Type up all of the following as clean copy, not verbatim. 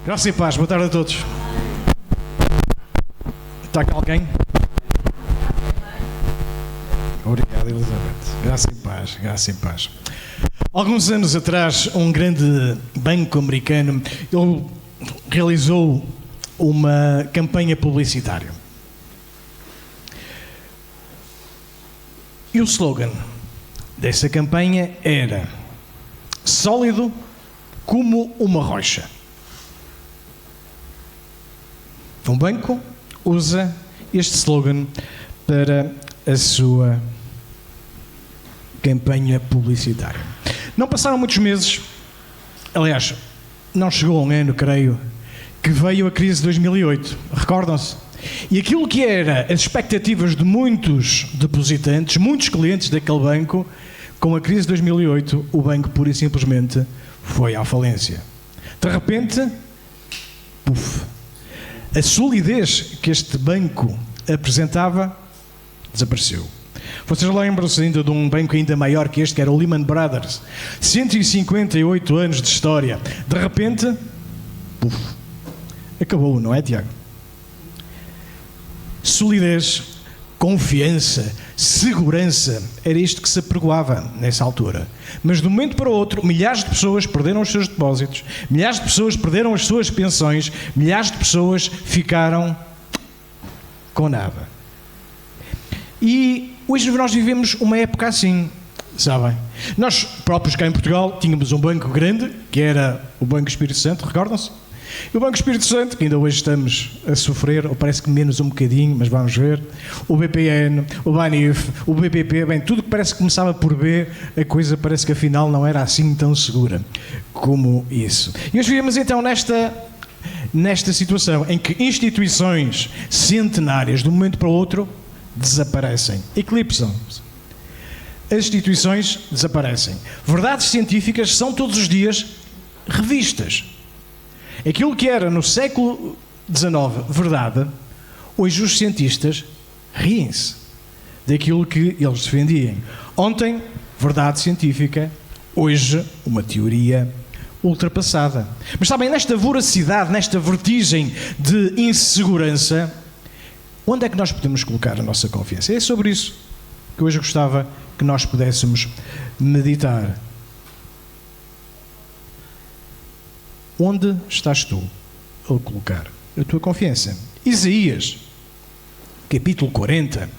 Graça e paz, boa tarde a todos. Está cá alguém? Obrigado, Elizabeth. Graça e paz, graça e paz. Alguns anos atrás, um grande banco americano ele realizou uma campanha publicitária. E o slogan dessa campanha era sólido como uma rocha. Um banco usa este slogan para a sua campanha publicitária. Não passaram muitos meses, aliás, não chegou a um ano, creio, que veio a crise de 2008. Recordam-se? E aquilo que era as expectativas de muitos depositantes, muitos clientes daquele banco, com a crise de 2008, o banco pura e simplesmente foi à falência. De repente, puf, a solidez que este banco apresentava desapareceu. Vocês lembram-se ainda de um banco ainda maior que este, que era o Lehman Brothers. 158 anos de história. De repente, puf, acabou, não é, Tiago? Solidez, confiança, segurança, era isto que se apregoava nessa altura. Mas de um momento para o outro, milhares de pessoas perderam os seus depósitos, milhares de pessoas perderam as suas pensões, milhares de pessoas ficaram com nada. E hoje nós vivemos uma época assim, sabem? Nós próprios cá em Portugal tínhamos um banco grande, que era o Banco Espírito Santo, recordam-se? E o Banco Espírito Santo, que ainda hoje estamos a sofrer, ou parece que menos um bocadinho, mas vamos ver, o BPN, o BANIF, o BPP, bem, tudo que parece que começava por B, a coisa parece que afinal não era assim tão segura como isso. E hoje vivemos então nesta situação em que instituições centenárias, de um momento para o outro, desaparecem, eclipsam-se. As instituições desaparecem. Verdades científicas são todos os dias revistas. Aquilo que era no século XIX verdade, hoje os cientistas riem-se daquilo que eles defendiam. Ontem, verdade científica, hoje, uma teoria ultrapassada. Mas sabem, nesta voracidade, nesta vertigem de insegurança, onde é que nós podemos colocar a nossa confiança? É sobre isso que hoje eu gostava que nós pudéssemos meditar. Onde estás tu a colocar a tua confiança? Isaías, capítulo 40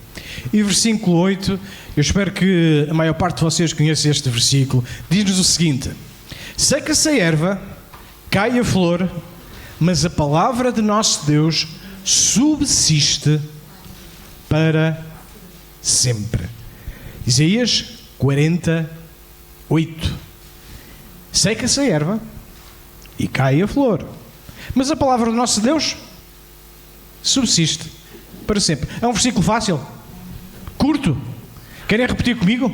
e versículo 8, eu espero que a maior parte de vocês conheça este versículo, diz-nos o seguinte: seca-se a erva, cai a flor, mas a palavra de nosso Deus subsiste para sempre. Isaías 48. Seca-se a erva e cai a flor, mas a palavra do nosso Deus subsiste para sempre. É um versículo fácil, curto. Querem repetir comigo?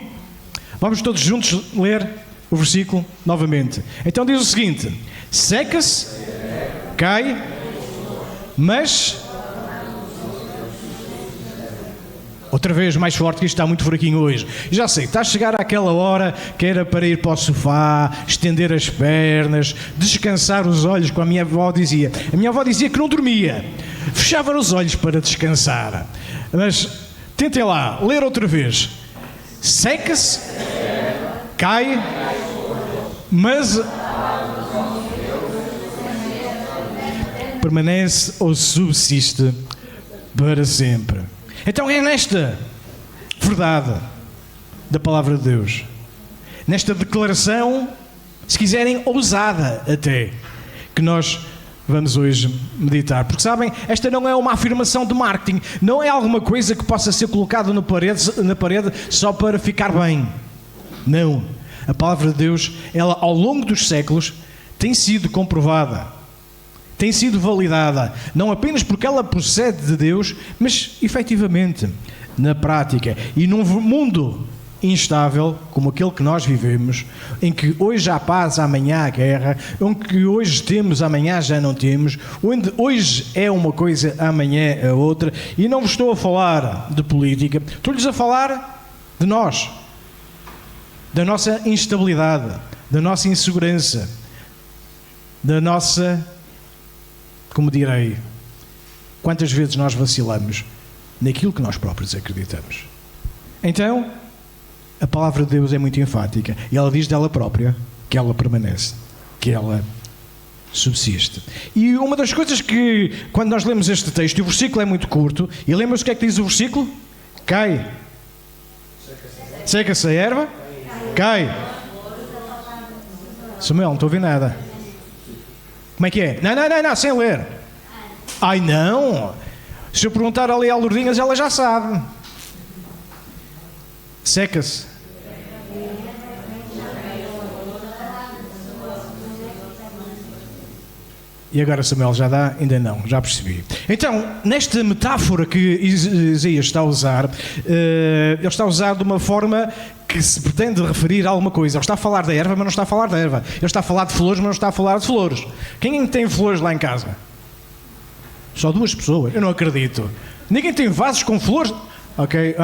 Vamos todos juntos ler o versículo novamente. Então diz o seguinte: seca-se, cai, mas... Outra vez, mais forte, que isto está muito fraquinho hoje. Já sei, está a chegar àquela hora que era para ir para o sofá, estender as pernas, descansar os olhos, como a minha avó dizia. A minha avó dizia que não dormia, fechava os olhos para descansar. Mas tentem lá, ler outra vez. Seca-se, cai, mas permanece ou subsiste para sempre. Então é nesta verdade da palavra de Deus, nesta declaração, se quiserem, ousada até, que nós vamos hoje meditar. Porque sabem, esta não é uma afirmação de marketing, não é alguma coisa que possa ser colocada na parede só para ficar bem. Não. A palavra de Deus, ela ao longo dos séculos tem sido comprovada, tem sido validada, não apenas porque ela procede de Deus, mas efetivamente na prática. E num mundo instável como aquele que nós vivemos, em que hoje há paz, amanhã há guerra, onde hoje temos, amanhã já não temos, onde hoje é uma coisa, amanhã é outra, e não vos estou a falar de política, estou-lhes a falar de nós, da nossa instabilidade, da nossa insegurança, da nossa como direi, quantas vezes nós vacilamos naquilo que nós próprios acreditamos. Então, a palavra de Deus é muito enfática. E ela diz dela própria que ela permanece, que ela subsiste. E uma das coisas que, quando nós lemos este texto, e o versículo é muito curto, e lembra-se o que é que diz o versículo? Cai. Seca-se a erva? Cai. Samuel, não estou a ouvir nada. Como é que é? Não, sem ler. Ai, não. Se eu perguntar ali a Lourdinhas, ela já sabe. Seca-se. E agora Samuel já dá? Ainda não, já percebi. Então, nesta metáfora que Isaías está a usar, ele está a usar de uma forma que se pretende referir a alguma coisa. Ele está a falar da erva, mas não está a falar da erva. Ele está a falar de flores, mas não está a falar de flores. Quem tem flores lá em casa? Só 2 pessoas? Eu não acredito. Ninguém tem vasos com flores? Ok.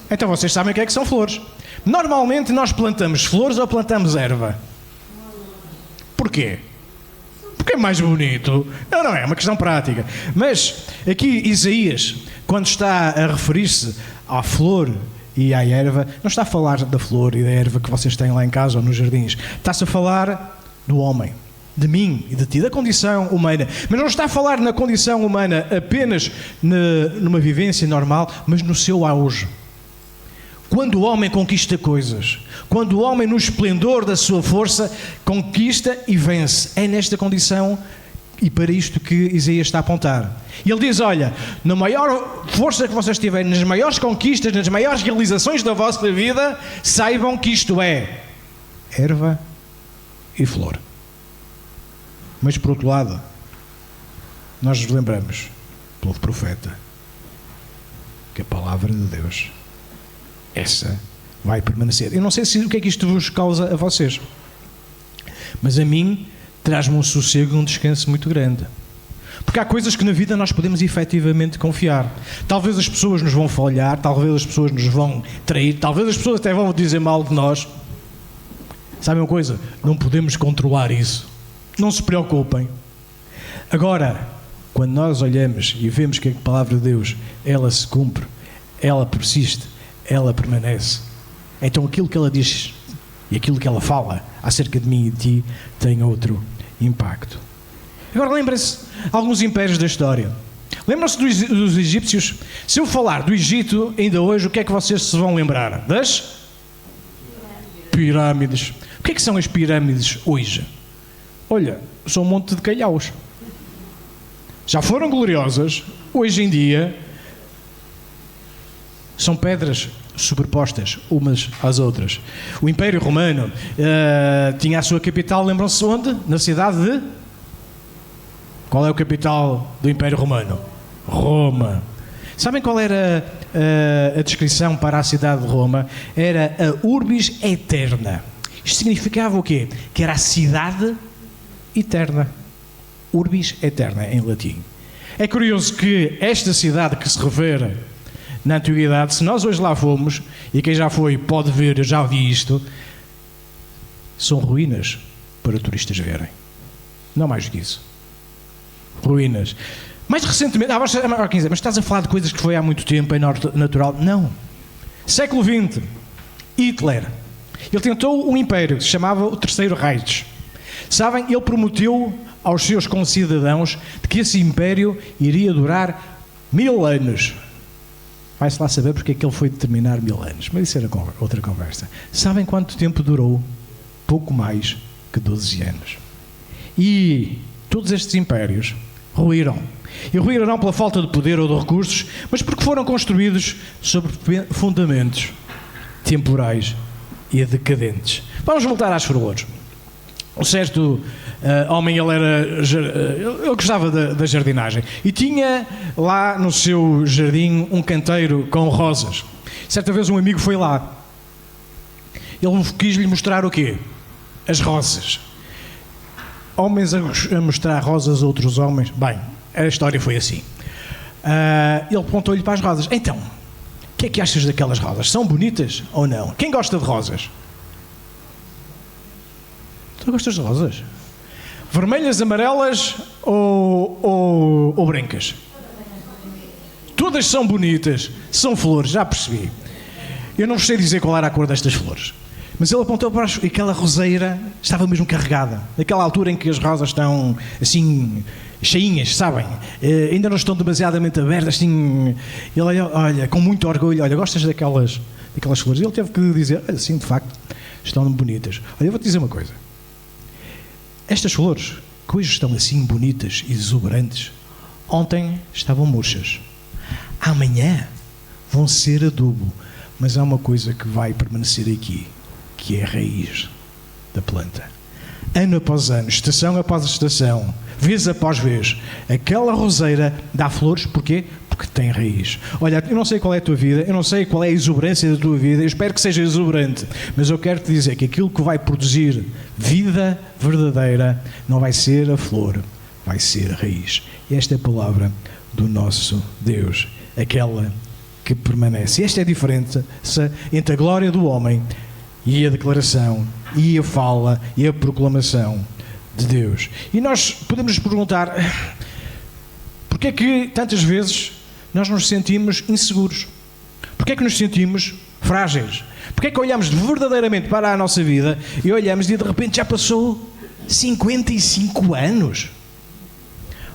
Então vocês sabem o que é que são flores. Normalmente nós plantamos flores ou plantamos erva? Porquê? Porque é mais bonito. Não é uma questão prática. Mas aqui Isaías, quando está a referir-se à flor e à erva, não está a falar da flor e da erva que vocês têm lá em casa ou nos jardins. Está-se a falar do homem, de mim e de ti, da condição humana. Mas não está a falar na condição humana apenas numa vivência normal, mas no seu auge. Quando o homem conquista coisas, quando o homem no esplendor da sua força conquista e vence, é nesta condição e para isto que Isaías está a apontar. E ele diz, olha, na maior força que vocês tiverem, nas maiores conquistas, nas maiores realizações da vossa vida, saibam que isto é erva e flor. Mas por outro lado, nós nos lembramos pelo profeta que a palavra de Deus, essa vai permanecer. Eu não sei o que é que isto vos causa a vocês, mas a mim traz-me um sossego e um descanso muito grande. Porque há coisas que na vida nós podemos efetivamente confiar. Talvez as pessoas nos vão falhar, talvez as pessoas nos vão trair, talvez as pessoas até vão dizer mal de nós. Sabem uma coisa? Não podemos controlar isso. Não se preocupem. Agora, quando nós olhamos e vemos que a palavra de Deus, ela se cumpre, ela persiste, ela permanece, então aquilo que ela diz e aquilo que ela fala acerca de mim e de ti tem outro impacto. Agora lembrem-se alguns impérios da história. Lembram-se dos egípcios? Se eu falar do Egito ainda hoje, o que é que vocês se vão lembrar? Das pirâmides. O que é que são as pirâmides hoje? Olha, são um monte de calhaus. Já foram gloriosas, hoje em dia são pedras sobrepostas umas às outras. O Império Romano tinha a sua capital, lembram-se onde? Na cidade de... Qual é a capital do Império Romano? Roma. Sabem qual era a descrição para a cidade de Roma? Era a Urbis Eterna. Isto significava o quê? Que era a cidade eterna. Urbis Eterna, em latim. É curioso que esta cidade que se refere na antiguidade, se nós hoje lá fomos, e quem já foi pode ver, eu já vi isto, são ruínas para turistas verem. Não mais do que isso. Ruínas. Mais recentemente, mas estás a falar de coisas que foi há muito tempo, é natural? Não. Século XX, Hitler, ele tentou um império que se chamava o Terceiro Reich. Sabem, ele prometeu aos seus concidadãos de que esse império iria durar 1000 anos. Vai-se lá saber porque é que ele foi determinar 1000 anos. Mas isso era outra conversa. Sabem quanto tempo durou? Pouco mais que 12 anos. E todos estes impérios ruíram. E ruíram não pela falta de poder ou de recursos, mas porque foram construídos sobre fundamentos temporais e decadentes. Vamos voltar às flores. Um certo homem, ele gostava da jardinagem e tinha lá no seu jardim um canteiro com rosas. Certa vez um amigo foi lá. Ele quis-lhe mostrar o quê? As rosas. Homens a mostrar rosas a outros homens. Bem, a história foi assim. Ele apontou-lhe para as rosas. Então, o que é que achas daquelas rosas? São bonitas ou não? Quem gosta de rosas? Tu gostas de rosas? Vermelhas, amarelas ou brancas? Todas são bonitas, são flores, já percebi. Eu não sei dizer qual era a cor destas flores, mas ele apontou para e aquela roseira estava mesmo carregada. Naquela altura em que as rosas estão assim, cheinhas, sabem? Ainda não estão demasiadamente abertas, assim. Ele olha, com muito orgulho, olha, gostas daquelas flores? Ele teve que dizer, olha, sim, de facto, estão bonitas. Olha, eu vou-te dizer uma coisa. Estas flores, que hoje estão assim bonitas e exuberantes, ontem estavam murchas. Amanhã vão ser adubo. Mas há uma coisa que vai permanecer aqui, que é a raiz da planta. Ano após ano, estação após estação, vez após vez, aquela roseira dá flores, porquê? Porque tem raiz. Olha, eu não sei qual é a tua vida, eu não sei qual é a exuberância da tua vida, eu espero que seja exuberante, mas eu quero te dizer que aquilo que vai produzir vida verdadeira não vai ser a flor, vai ser a raiz. E esta é a palavra do nosso Deus, aquela que permanece. Esta é a diferença entre a glória do homem e a declaração, e a fala, e a proclamação de Deus. E nós podemos nos perguntar, porque é que tantas vezes nós nos sentimos inseguros? Porque é que nos sentimos frágeis? Porque é que olhamos verdadeiramente para a nossa vida e olhamos e de repente já passou 55 anos?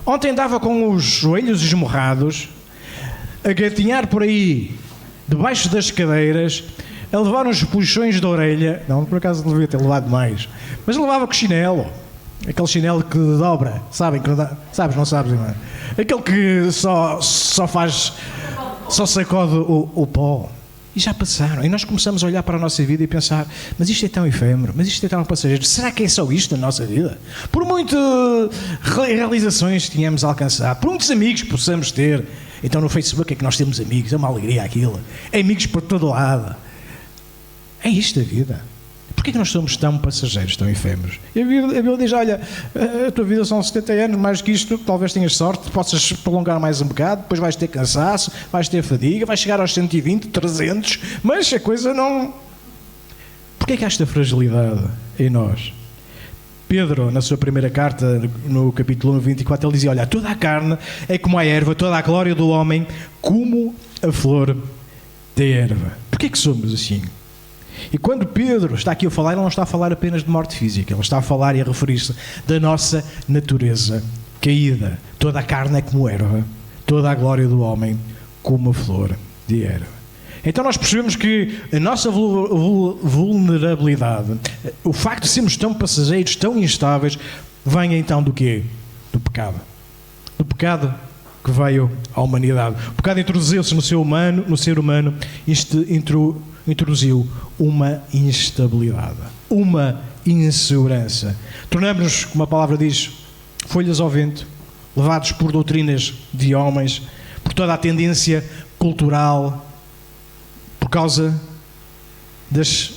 Ontem andava com os joelhos esmorrados, a gatinhar por aí, debaixo das cadeiras, a levar uns puxões de orelha. Não, por acaso devia ter levado mais. Mas levava com chinelo. Aquele chinelo que dobra. Sabem? Sabes, não sabes, irmão? Aquele que só sacode o pó. E já passaram. E nós começamos a olhar para a nossa vida e pensar, mas isto é tão efêmero, mas isto é tão passageiro. Será que é só isto na nossa vida? Por muitas realizações que tínhamos alcançado, por muitos amigos que possamos ter. Então no Facebook é que nós temos amigos, é uma alegria aquilo. É amigos por todo lado. É isto a vida. Porquê é que nós somos tão passageiros, tão efêmeros? E a Bíblia diz, olha, a tua vida são 70 anos, mais que isto, talvez tenhas sorte, possas prolongar mais um bocado, depois vais ter cansaço, vais ter fadiga, vais chegar aos 120, 300, mas a coisa não... Porquê é que há esta fragilidade em nós? Pedro, na sua primeira carta, no capítulo 24, ele dizia, olha, toda a carne é como a erva, toda a glória do homem, como a flor da erva. Porquê que somos assim? E quando Pedro está aqui a falar, ele não está a falar apenas de morte física, ele está a falar e a referir-se da nossa natureza caída. Toda a carne é como erva, toda a glória do homem como a flor de erva. Então nós percebemos que a nossa vulnerabilidade, o facto de sermos tão passageiros, tão instáveis, vem então do quê? Do pecado. Do pecado que veio à humanidade. O pecado introduziu-se no ser humano, introduziu uma instabilidade, uma insegurança. Tornamos-nos, como a palavra diz, folhas ao vento, levados por doutrinas de homens, por toda a tendência cultural, por causa das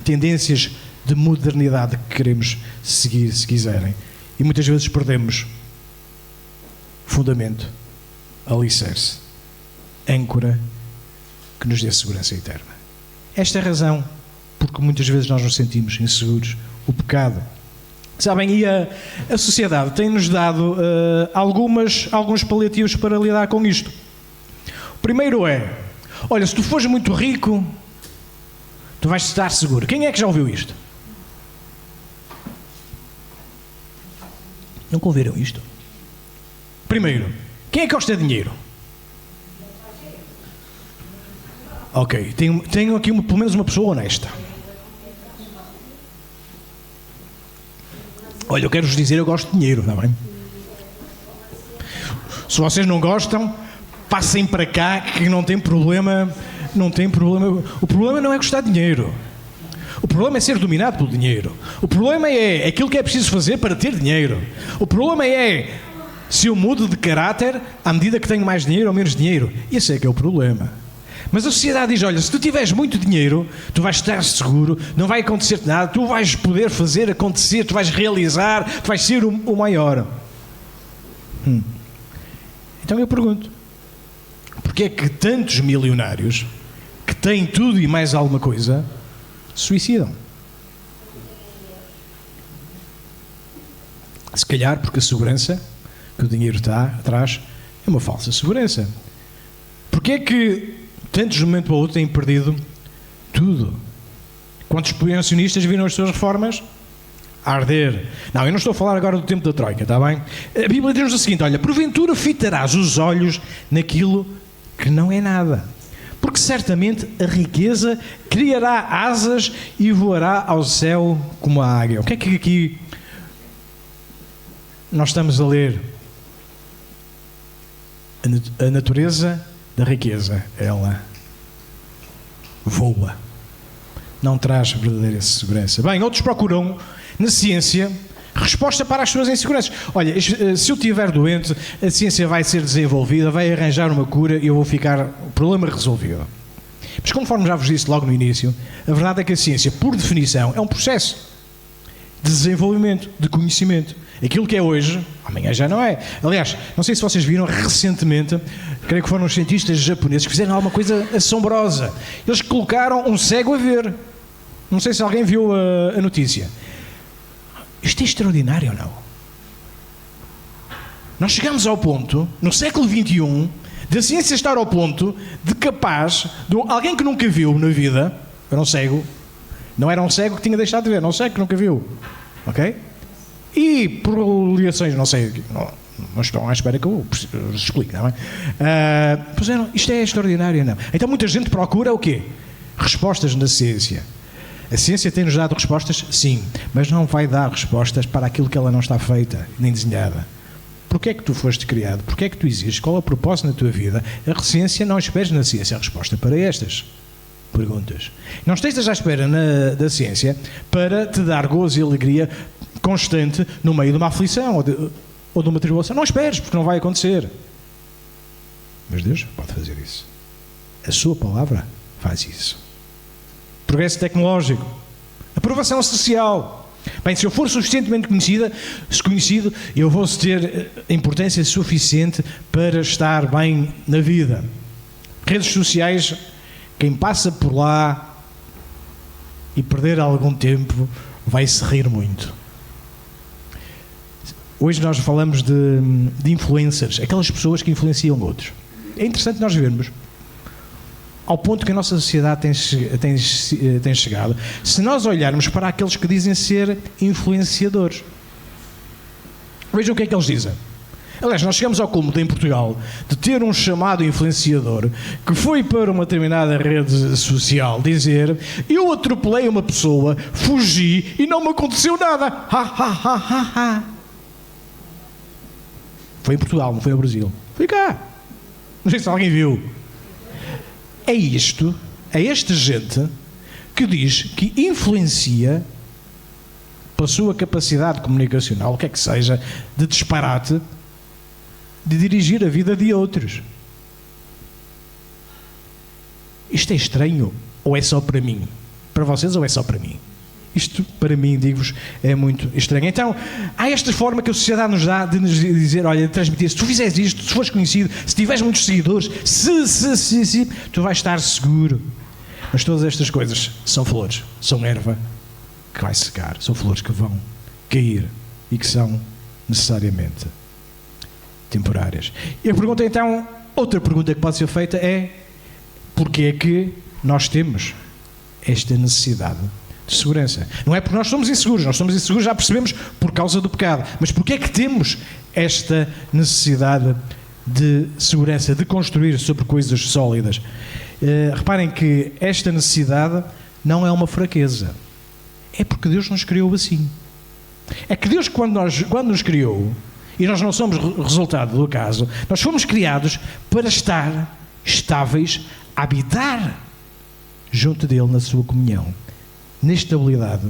tendências de modernidade que queremos seguir, se quiserem. E muitas vezes perdemos fundamento, alicerce, âncora que nos dê segurança eterna. Esta é a razão porque muitas vezes nós nos sentimos inseguros. O pecado. Sabem, e a sociedade tem-nos dado alguns paliativos para lidar com isto. O primeiro é, olha, se tu fores muito rico, tu vais estar seguro. Quem é que já ouviu isto? Nunca ouviram isto? Primeiro, quem é que gosta de dinheiro? Ok, tenho aqui pelo menos uma pessoa honesta. Olha, eu quero-vos dizer, eu gosto de dinheiro, está bem? Se vocês não gostam, passem para cá que não tem problema. Não tem problema. O problema não é gostar de dinheiro. O problema é ser dominado pelo dinheiro. O problema é aquilo que é preciso fazer para ter dinheiro. O problema é se eu mudo de caráter à medida que tenho mais dinheiro ou menos dinheiro. Esse é que é o problema. Mas a sociedade diz, olha, se tu tiveres muito dinheiro, tu vais estar seguro, não vai acontecer-te nada, tu vais poder fazer acontecer, tu vais realizar, tu vais ser o maior. Então eu pergunto, porque é que tantos milionários que têm tudo e mais alguma coisa se suicidam? Se calhar porque a segurança que o dinheiro traz é uma falsa segurança. Porquê é que tantos de um momento para o outro têm perdido tudo? Quantos pensionistas viram as suas reformas a arder? Não, eu não estou a falar agora do tempo da Troika, está bem? A Bíblia diz-nos o seguinte: olha, porventura fitarás os olhos naquilo que não é nada, porque certamente a riqueza criará asas e voará ao céu como a águia. O que é que aqui nós estamos a ler? A natureza da riqueza, ela voa, não traz verdadeira segurança. Bem, outros procuram na ciência resposta para as suas inseguranças. Olha, se eu estiver doente, a ciência vai ser desenvolvida, vai arranjar uma cura e eu vou ficar o problema resolvido. Mas conforme já vos disse logo no início, a verdade é que a ciência, por definição, é um processo de desenvolvimento, de conhecimento. Aquilo que é hoje, amanhã já não é. Aliás, não sei se vocês viram recentemente, creio que foram os cientistas japoneses que fizeram alguma coisa assombrosa. Eles colocaram um cego a ver. Não sei se alguém viu a notícia. Isto é extraordinário ou não? Nós chegamos ao ponto, no século XXI, da ciência estar ao ponto de capaz de alguém que nunca viu na vida, era um cego, não era um cego que tinha deixado de ver, era um cego que nunca viu, ok? E por ligações, não sei, não estão à espera que eu explique, não é? Pois é, isto é extraordinário, não? Então muita gente procura o quê? Respostas na ciência. A ciência tem-nos dado respostas? Sim, mas não vai dar respostas para aquilo que ela não está feita, nem desenhada. Porquê é que tu foste criado? Porquê é que tu existes? Qual é o propósito na tua vida? A ciência, não esperes na ciência a resposta para estas perguntas. Não estejas à espera da ciência para te dar gozo e alegria constante no meio de uma aflição ou de uma tribulação. Não esperes, porque não vai acontecer. Mas Deus pode fazer isso. A sua palavra faz isso. Progresso tecnológico. Aprovação social. Bem, se eu for suficientemente conhecido, eu vou ter importância suficiente para estar bem na vida. Redes sociais, quem passa por lá e perder algum tempo vai se rir muito. Hoje nós falamos de influencers, aquelas pessoas que influenciam outros. É interessante nós vermos ao ponto que a nossa sociedade tem chegado, se nós olharmos para aqueles que dizem ser influenciadores. Vejam o que é que eles dizem. Aliás, nós chegamos ao cúmulo em Portugal de ter um chamado influenciador que foi para uma determinada rede social dizer: eu atropelei uma pessoa, fugi e não me aconteceu nada. Ha, ha, ha, ha, ha. Foi em Portugal, não foi no Brasil. Foi cá. Não sei se alguém viu. É esta gente que diz que influencia pela sua capacidade comunicacional, o que é que seja, de disparate, de dirigir a vida de outros. Isto é estranho ou é só para mim? Para vocês ou é só para mim? Isto, para mim, digo-vos, é muito estranho. Então, há esta forma que a sociedade nos dá de nos dizer, olha, de transmitir, se tu fizeres isto, se fores conhecido, se tiveres muitos seguidores, se, tu vais estar seguro. Mas todas estas coisas são flores, são erva que vai secar, são flores que vão cair e que são necessariamente temporárias. E a pergunta, então, outra pergunta que pode ser feita é: porquê é que nós temos esta necessidade de segurança? Não é porque nós somos inseguros, já percebemos, por causa do pecado. Mas porquê é que temos esta necessidade de segurança, de construir sobre coisas sólidas? Reparem que esta necessidade não é uma fraqueza. É porque Deus nos criou assim. É que Deus, quando nos criou, e nós não somos resultado do acaso, nós fomos criados para estar estáveis, a habitar junto dele na sua comunhão, na estabilidade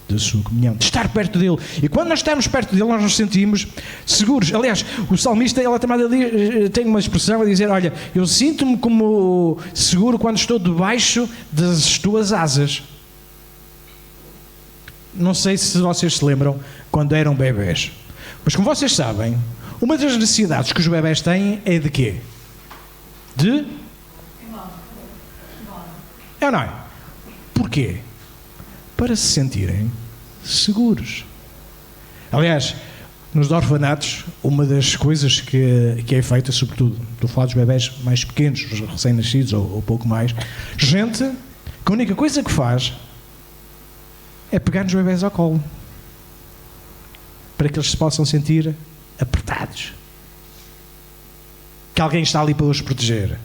da sua comunhão, de estar perto dele. E quando nós estamos perto dele, nós nos sentimos seguros. Aliás, o salmista, ele tem uma expressão a dizer: olha, eu sinto-me como seguro quando estou debaixo das tuas asas. Não sei se vocês se lembram quando eram bebés, mas como vocês sabem, uma das necessidades que os bebés têm é de quê? É ou não é? Porquê? Para se sentirem seguros. Aliás, Nos orfanatos, uma das coisas que é feita, sobretudo, estou a falar dos bebés mais pequenos, os recém-nascidos ou pouco mais, gente que a única coisa que faz é pegar nos bebés ao colo, para que eles se possam sentir apertados. Que alguém está ali para os proteger.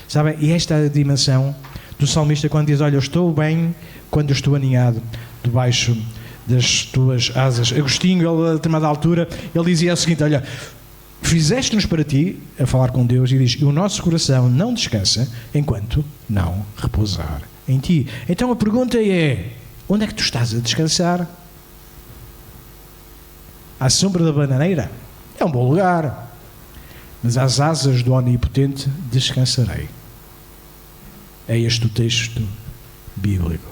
Sabem? E esta é a dimensão do salmista quando diz, olha, eu estou bem quando eu estou aninhado debaixo das tuas asas. Agostinho, ele, a determinada altura, ele dizia o seguinte, olha, fizeste-nos para ti, a falar com Deus, e diz, e o nosso coração não descansa enquanto não repousar em ti. Então a pergunta é, onde é que tu estás a descansar? À sombra da bananeira? É um bom lugar. Mas às asas do Onipotente descansarei. É este o texto bíblico.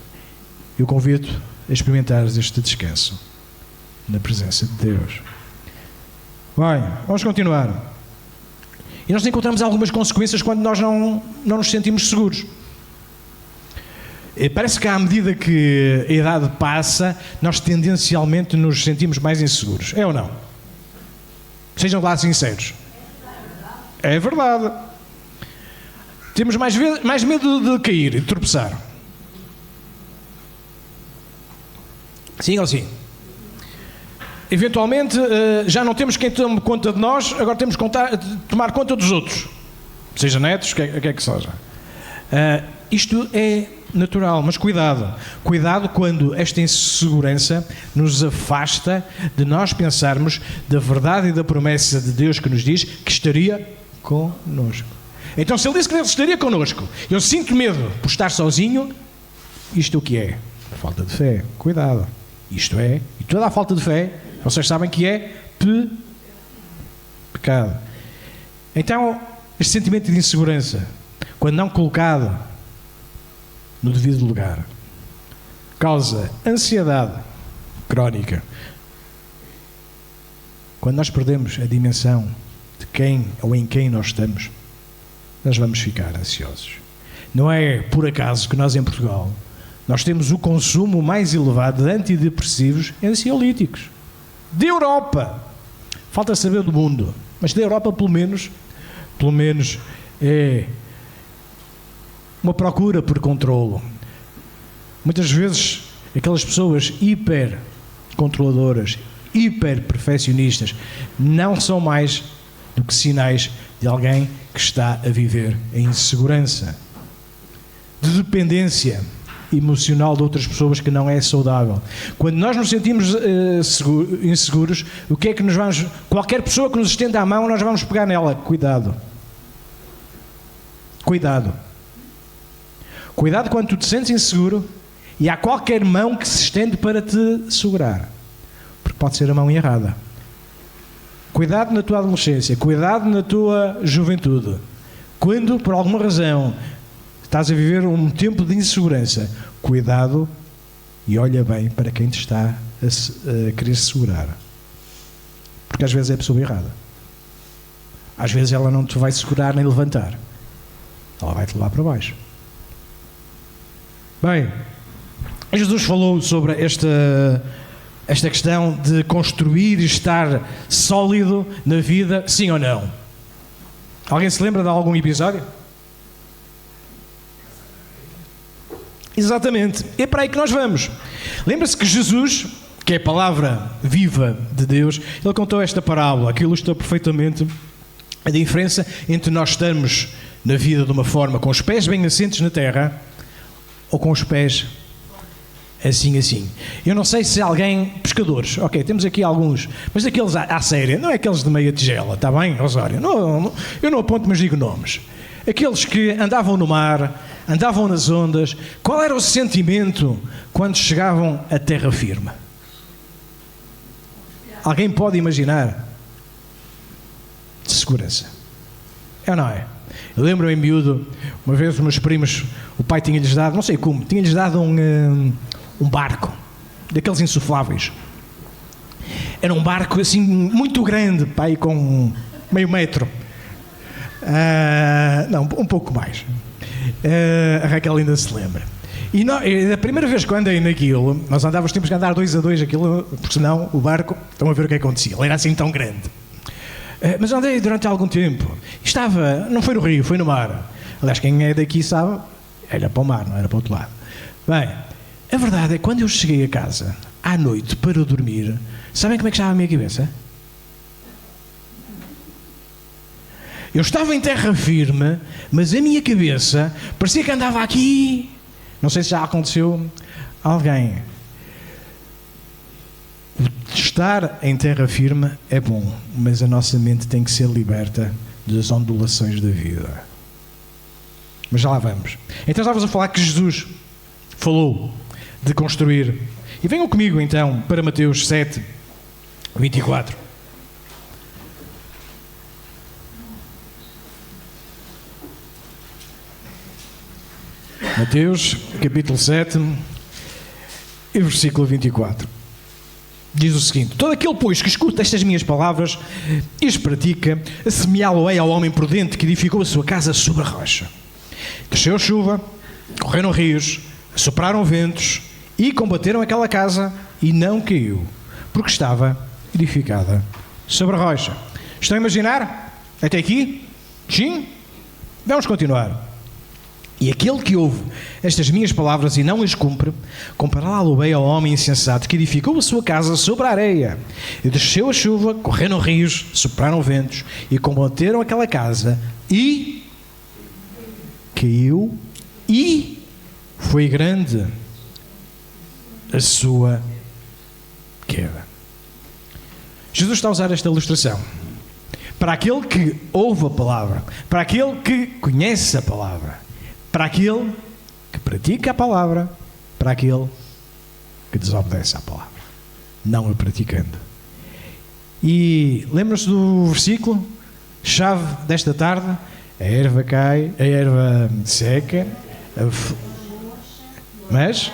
Eu convido a experimentares este descanso na presença de Deus. Bem, vamos continuar. E nós encontramos algumas consequências quando nós não nos sentimos seguros. Parece que à medida que a idade passa, nós tendencialmente nos sentimos mais inseguros. É ou não? Sejam lá sinceros. É verdade. Temos mais medo de cair e de tropeçar. Sim ou sim? Eventualmente, já não temos quem tome conta de nós, agora temos que tomar conta dos outros. Seja netos, o que é que seja. Isto é natural, mas cuidado. Cuidado quando esta insegurança nos afasta de nós pensarmos da verdade e da promessa de Deus que nos diz que estaria connosco. Então, se Ele disse que Ele estaria connosco, eu sinto medo por estar sozinho, isto o que é? Falta de fé. Cuidado. Isto é, e toda a falta de fé, vocês sabem que é pecado. Então, este sentimento de insegurança, quando não colocado no devido lugar, causa ansiedade crónica. Quando nós perdemos a dimensão de quem ou em quem nós estamos, nós vamos ficar ansiosos. Não é por acaso que nós em Portugal nós temos o consumo mais elevado de antidepressivos e ansiolíticos da Europa. Falta saber do mundo, mas da Europa pelo menos é uma procura por controlo. Muitas vezes aquelas pessoas hiper controladoras, hiper perfeccionistas, não são mais do que sinais de alguém que está a viver em insegurança, de dependência emocional de outras pessoas, que não é saudável. Quando nós nos sentimos inseguros, o que é que nos vamos... Qualquer pessoa que nos estenda a mão, nós vamos pegar nela. Cuidado. Cuidado. Cuidado quando tu te sentes inseguro e há qualquer mão que se estende para te segurar. Porque pode ser a mão errada. Cuidado na tua adolescência. Cuidado na tua juventude. Quando, por alguma razão, estás a viver um tempo de insegurança, cuidado e olha bem para quem te está a querer segurar. Porque às vezes é a pessoa errada. Às vezes ela não te vai segurar nem levantar. Ela vai te levar para baixo. Bem, Jesus falou sobre esta questão de construir e estar sólido na vida, sim ou não? Alguém se lembra de algum episódio? Exatamente. É para aí que nós vamos. Lembra-se que Jesus, que é a palavra viva de Deus, ele contou esta parábola que ilustra perfeitamente a diferença entre nós estarmos na vida de uma forma com os pés bem assentes na terra ou com os pés assim. Eu não sei se alguém... Pescadores, ok, temos aqui alguns, mas aqueles à séria, não é aqueles de meia tigela, está bem, Rosário? Não, eu não aponto, mas digo nomes. Aqueles que andavam no mar, andavam nas ondas, qual era o sentimento quando chegavam à terra firme? Alguém pode imaginar? De segurança. É ou não é? Eu lembro-me em miúdo, uma vez os meus primos, o pai tinha-lhes dado, não sei como, tinha-lhes dado um barco, daqueles insufláveis. Era um barco assim muito grande, pai, com meio metro. Não, um pouco mais. A Raquel ainda se lembra. E da primeira vez que eu andei naquilo, nós andávamos, tínhamos que andar 2 a 2 aquilo, porque senão o barco, estão a ver o que acontecia, ele era assim tão grande. Mas andei durante algum tempo. Estava, não foi no rio, foi no mar. Aliás, quem é daqui sabe, era para o mar, não era para o outro lado. Bem, a verdade é que quando eu cheguei a casa, à noite, para dormir, sabem como é que estava a minha cabeça? Eu estava em terra firme, mas a minha cabeça parecia que andava aqui. Não sei se já aconteceu a alguém. Estar em terra firme é bom, mas a nossa mente tem que ser liberta das ondulações da vida. Mas já lá vamos. Então estávamos a falar que Jesus falou de construir. E venham comigo então para Mateus 7, 24. Mateus, capítulo 7, e versículo 24. Diz o seguinte: todo aquele, pois, que escuta estas minhas palavras e as pratica, assemelhá-lo-ei ao homem prudente que edificou a sua casa sobre a rocha. Desceu a chuva, correram rios, sopraram ventos e combateram aquela casa e não caiu, porque estava edificada sobre a rocha. Estão a imaginar? Até aqui? Sim? Vamos continuar. E aquele que ouve estas minhas palavras e não as cumpre, compará-lo-ei ao homem insensato que edificou a sua casa sobre a areia. E desceu a chuva, correram rios, sopraram ventos e combateram aquela casa e caiu e foi grande a sua queda. Jesus está a usar esta ilustração para aquele que ouve a palavra, para aquele que conhece a palavra, para aquele que pratica a palavra, para aquele que desobedece à palavra, não a praticando. E lembram-se do versículo chave desta tarde? A erva cai, a erva seca, mas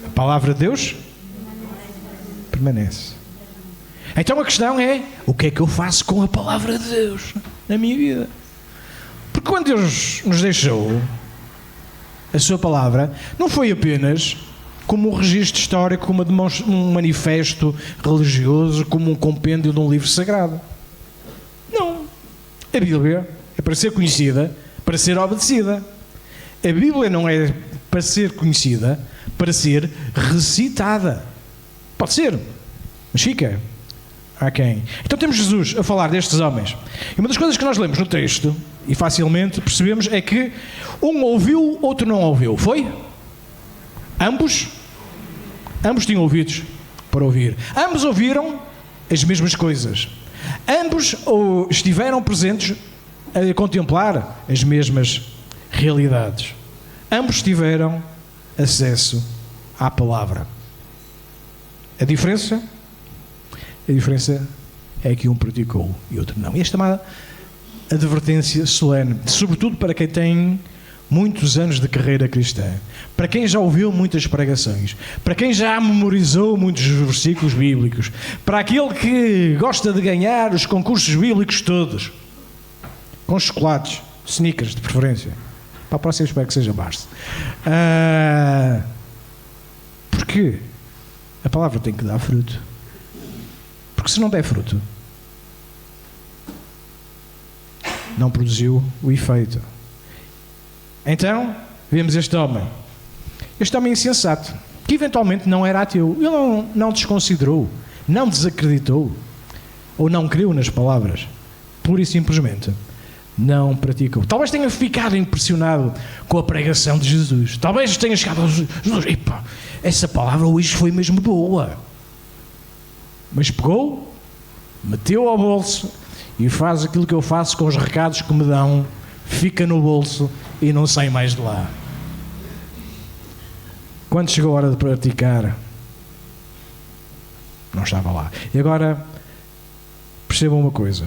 a palavra de Deus permanece. Então a questão é: o que é que eu faço com a palavra de Deus na minha vida? Porque quando Deus nos deixou a sua palavra, não foi apenas como um registro histórico, como um manifesto religioso, como um compêndio de um livro sagrado. Não. A Bíblia é para ser conhecida, para ser obedecida. A Bíblia não é para ser conhecida, para ser recitada. Pode ser, mas fica a quem? Então temos Jesus a falar destes homens. E uma das coisas que nós lemos no texto, e facilmente percebemos, é que um ouviu, outro não ouviu. Foi? Ambos tinham ouvidos para ouvir. Ambos ouviram as mesmas coisas. Ambos estiveram presentes a contemplar as mesmas realidades. Ambos tiveram acesso à palavra. A diferença é que um praticou e outro não. E esta é uma advertência solene, sobretudo para quem tem muitos anos de carreira cristã, para quem já ouviu muitas pregações, para quem já memorizou muitos versículos bíblicos, para aquele que gosta de ganhar os concursos bíblicos todos, com chocolates, sneakers de preferência. Para a próxima espero que seja Barça. Porque a palavra tem que dar fruto. Porque se não der fruto, não produziu o efeito. Então, vemos este homem insensato, que eventualmente não era ateu. Ele não desconsiderou, não desacreditou, ou não creu nas palavras. Pura e simplesmente não praticou. Talvez tenha ficado impressionado com a pregação de Jesus. Talvez tenha chegado a Jesus: epa, essa palavra hoje foi mesmo boa. Mas pegou, meteu ao bolso e faz aquilo que eu faço com os recados que me dão: fica no bolso e não sai mais de lá. Quando chegou a hora de praticar, não estava lá. E agora, percebam uma coisa: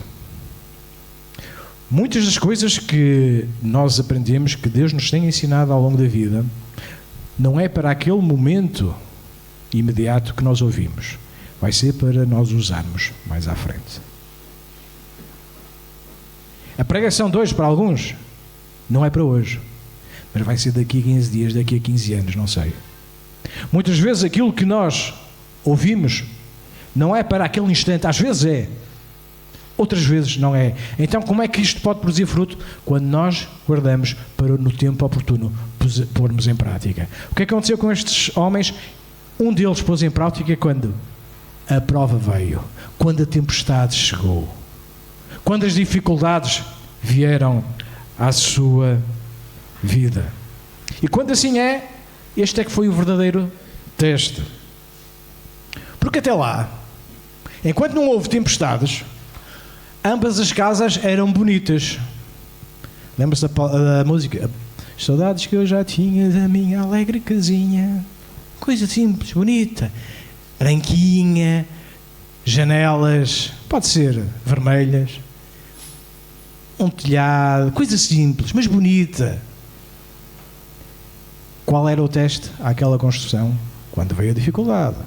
muitas das coisas que nós aprendemos, que Deus nos tem ensinado ao longo da vida, não é para aquele momento imediato que nós ouvimos. Vai ser para nós usarmos mais à frente. A pregação de hoje, para alguns, não é para hoje. mas vai ser daqui a 15 dias, daqui a 15 anos, não sei. Muitas vezes aquilo que nós ouvimos não é para aquele instante, às vezes é, outras vezes não é. Então como é que isto pode produzir fruto? Quando nós guardamos para no tempo oportuno pormos em prática. O que é que aconteceu com estes homens? Um deles pôs em prática quando a prova veio, quando a tempestade chegou, quando as dificuldades vieram à sua vida. E quando assim é, este é que foi o verdadeiro teste. Porque até lá, enquanto não houve tempestades, ambas as casas eram bonitas. Lembra-se da música? As saudades que eu já tinha da minha alegre casinha. Coisa simples, bonita. Branquinha, janelas, pode ser vermelhas, um telhado, coisa simples, mas bonita. Qual era o teste àquela construção? Quando veio a dificuldade.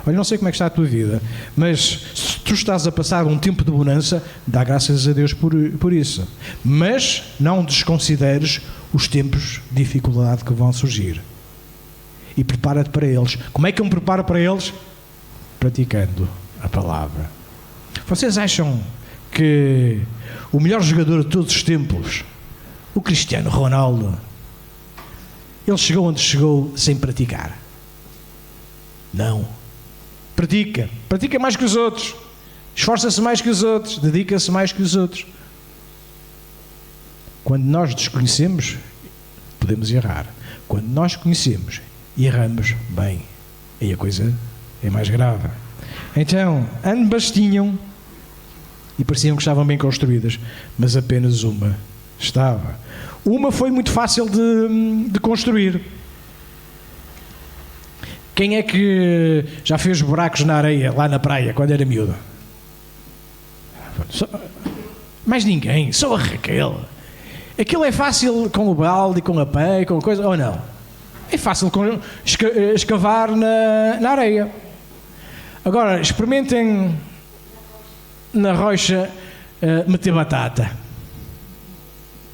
Olha, não sei como é que está a tua vida, mas se tu estás a passar um tempo de bonança, dá graças a Deus por isso. Mas não desconsideres os tempos de dificuldade que vão surgir. E prepara-te para eles. Como é que eu me preparo para eles? Praticando a palavra. Vocês acham que o melhor jogador de todos os tempos, o Cristiano Ronaldo, ele chegou onde chegou sem praticar? Não. Pratica mais que os outros, esforça-se mais que os outros, dedica-se mais que os outros. Quando nós desconhecemos, podemos errar. Quando nós conhecemos e erramos, bem, aí a coisa é mais grave. Então, ambas tinham e pareciam que estavam bem construídas, mas apenas uma estava. Uma foi muito fácil de construir. Quem é que já fez buracos na areia, lá na praia, quando era miúdo? Mais ninguém, só a Raquel. Aquilo é fácil com o balde, com a pé, com a coisa, ou não? É fácil escavar na areia. Agora, experimentem na rocha meter batata.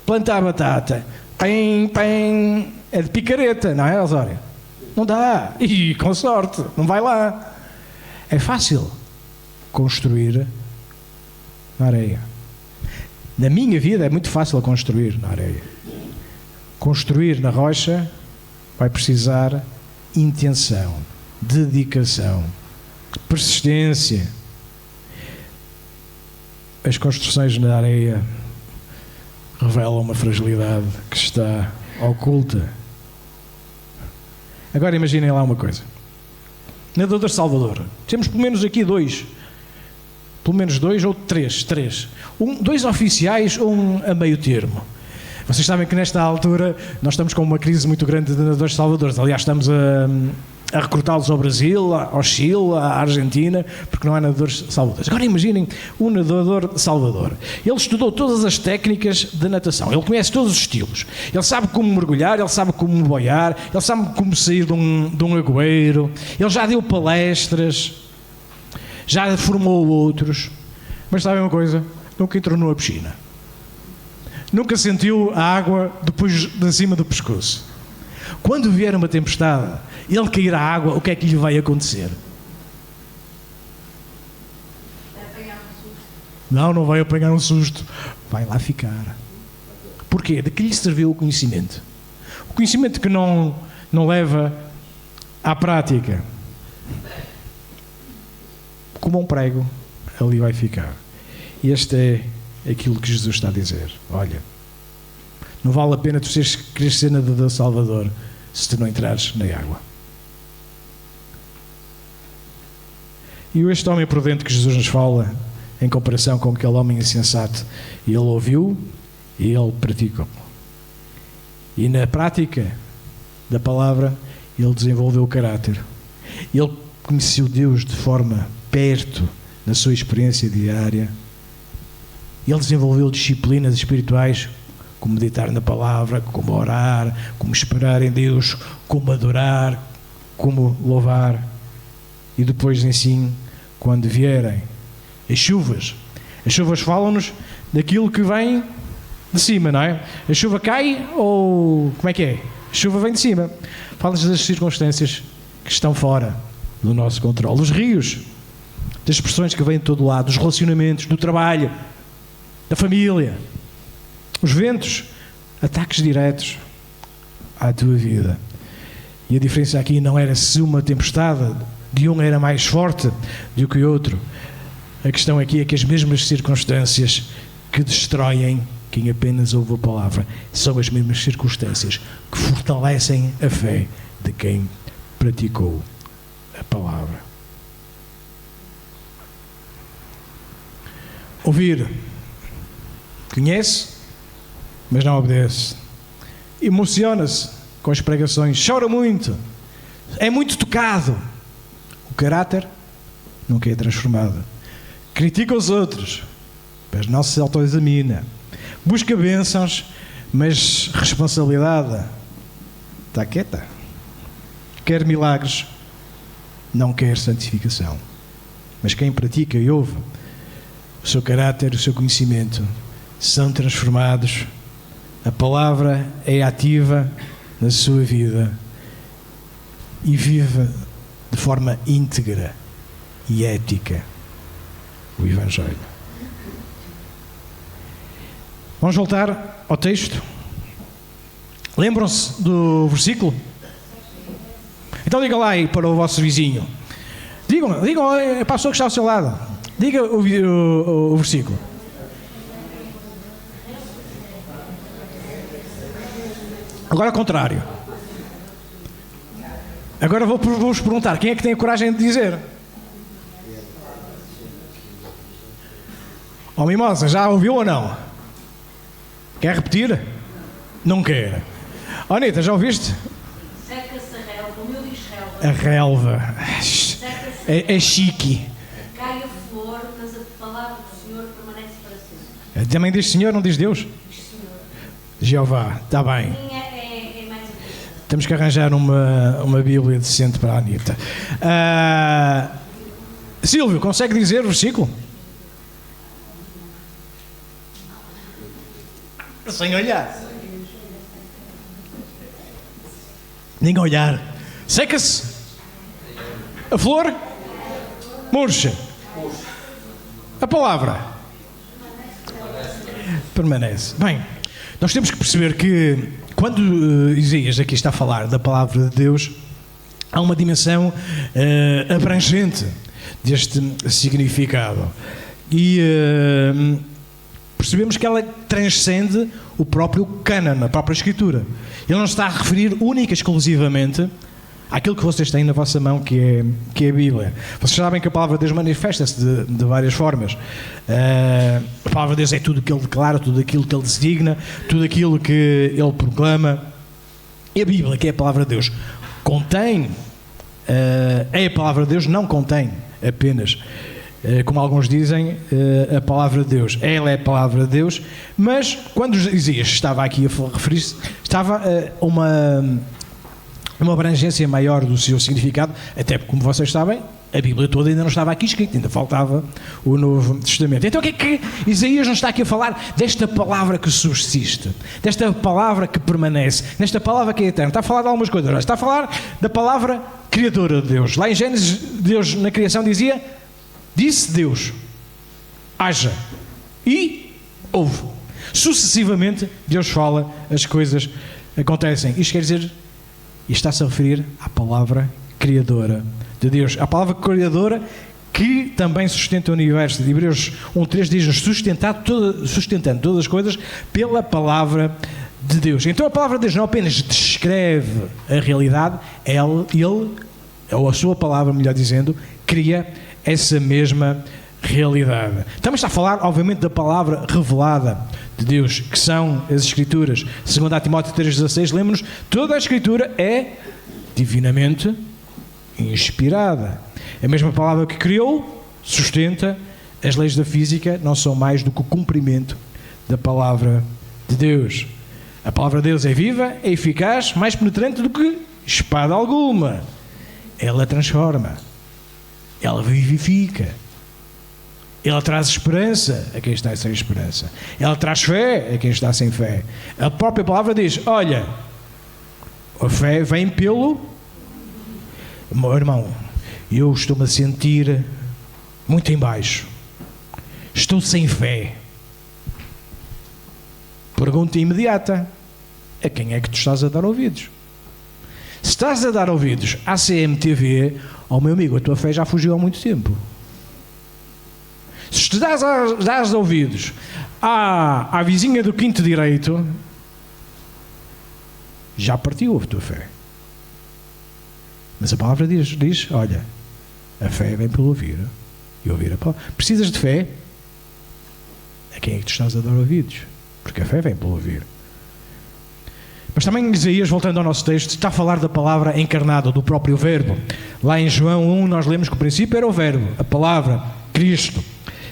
Plantar batata. Pem, é de picareta, não é, Osório? Não dá. E com sorte, não vai lá. É fácil construir na areia. Na minha vida é muito fácil construir na areia. Construir na rocha vai precisar intenção, dedicação, persistência. As construções na areia revelam uma fragilidade que está oculta. Agora imaginem lá uma coisa. Nadador Salvador. Temos pelo menos aqui dois. Pelo menos dois ou três. Dois oficiais ou um a meio termo. Vocês sabem que nesta altura nós estamos com uma crise muito grande de nadadores salvadores. Aliás, estamos a recrutá-los ao Brasil, ao Chile, à Argentina, porque não há nadadores salvadores. Agora imaginem um nadador salvador. Ele estudou todas as técnicas de natação, ele conhece todos os estilos, ele sabe como mergulhar, ele sabe como boiar, ele sabe como sair de um agueiro, ele já deu palestras, já formou outros, mas sabem uma coisa? Nunca entrou numa piscina. Nunca sentiu a água depois de cima do pescoço. Quando vier uma tempestade, ele cair à água, o que é que lhe vai acontecer? Vai apanhar um susto. Não vai apanhar um susto. Vai lá ficar. Porquê? De que lhe serviu o conhecimento? O conhecimento que não leva à prática. Como um prego, ali vai ficar. E este é aquilo que Jesus está a dizer. Olha, não vale a pena tu quereres ser nadador Salvador se tu não entrares na água. E este homem prudente que Jesus nos fala, em comparação com aquele homem insensato, ele ouviu e ele praticou. E na prática da palavra, ele desenvolveu o caráter. Ele conheceu Deus de forma perto, na sua experiência diária. Ele desenvolveu disciplinas espirituais, como meditar na palavra, como orar, como esperar em Deus, como adorar, como louvar. E depois, assim, quando vierem as chuvas falam-nos daquilo que vem de cima, não é? A chuva cai ou como é que é? A chuva vem de cima. Fala-nos das circunstâncias que estão fora do nosso controle. Os rios, das pressões que vêm de todo lado, dos relacionamentos, do trabalho, da família. Os ventos, ataques diretos à tua vida. E a diferença aqui não era se uma tempestade de um era mais forte do que o outro. A questão aqui é que as mesmas circunstâncias que destroem quem apenas ouve a palavra são as mesmas circunstâncias que fortalecem a fé de quem praticou a palavra. Ouvir. Conhece, mas não obedece. Emociona-se com as pregações, chora muito, é muito tocado. O caráter nunca é transformado. Critica os outros, mas não se autoexamina. Busca bênçãos, mas responsabilidade está quieta. Quer milagres, não quer santificação. Mas quem pratica e ouve, o seu caráter, o seu conhecimento são transformados. A palavra é ativa na sua vida e vive de forma íntegra e ética o Evangelho. Vamos voltar ao texto. Lembram-se do versículo? Então digam lá aí para o vosso vizinho. Digam para a pessoa que está ao seu lado. Diga o versículo. Agora ao contrário. Agora vou-vos perguntar, quem é que tem a coragem de dizer? Ó Mimosa, já ouviu ou não? Quer repetir? Não quer. Ó Anitta, já ouviste? Seca-se a relva, o meu diz relva. A relva. É chique. Cai a flor, mas a palavra do Senhor permanece para sempre. Também diz Senhor, não diz Deus? Diz Senhor. Jeová, está bem. É mais a coisa. Temos que arranjar uma Bíblia decente para a Anitta. Silvio, consegue dizer o versículo? Sem olhar. Nem olhar. Seca-se. A flor murcha. A palavra permanece. Bem, nós temos que perceber que quando Isaías aqui está a falar da palavra de Deus, há uma dimensão abrangente deste significado. E percebemos que ela transcende o próprio cânon, a própria Escritura. Ele não está a referir única e exclusivamente àquilo que vocês têm na vossa mão, que é a Bíblia. Vocês sabem que a palavra de Deus manifesta-se de várias formas. A palavra de Deus é tudo o que Ele declara, tudo aquilo que Ele designa, tudo aquilo que Ele proclama. E a Bíblia, que é a palavra de Deus, contém, é a palavra de Deus, não contém apenas, como alguns dizem, a palavra de Deus. Ela é a palavra de Deus, mas quando Isaías estava aqui a referir-se, estava uma abrangência maior do seu significado, até porque, como vocês sabem, a Bíblia toda ainda não estava aqui escrita, ainda faltava o Novo Testamento. Então o que é que Isaías não está aqui a falar desta palavra que subsiste, desta palavra que permanece, desta palavra que é eterna? Está a falar de algumas coisas, está a falar da palavra criadora de Deus. Lá em Gênesis, Deus na criação disse Deus, haja, e houve. Sucessivamente, Deus fala, as coisas acontecem. Isto quer dizer, e está-se a referir à palavra criadora de Deus. A palavra criadora que também sustenta o universo. De Hebreus 1:3 diz-nos sustentando todas as coisas pela palavra de Deus. Então a palavra de Deus não apenas descreve a realidade, ou a sua palavra, melhor dizendo, cria essa mesma realidade. Estamos a falar, obviamente, da palavra revelada de Deus, que são as Escrituras. Segundo a Timóteo 3,16, lembra-nos, toda a Escritura é divinamente inspirada. A mesma palavra que criou, sustenta, as leis da física não são mais do que o cumprimento da palavra de Deus. A palavra de Deus é viva, é eficaz, mais penetrante do que espada alguma. Ela transforma. Ela vivifica. Ele traz esperança a quem está sem esperança. Ele traz fé a quem está sem fé. A própria palavra diz, olha, a fé vem pelo... Meu irmão, eu estou-me a sentir muito em baixo. Estou sem fé. Pergunta imediata. A quem é que tu estás a dar ouvidos? Se estás a dar ouvidos à CMTV, meu amigo, a tua fé já fugiu há muito tempo. Se dás ouvidos à vizinha do quinto direito, já partiu a tua fé. Mas a palavra diz, olha, a fé vem pelo ouvir. E ouvir a palavra. Precisas de fé? A quem é que tu estás a dar ouvidos? Porque a fé vem pelo ouvir. Mas também Isaías, voltando ao nosso texto, está a falar da palavra encarnada, do próprio Verbo. Lá em João 1 nós lemos que o princípio era o Verbo, a palavra, Cristo.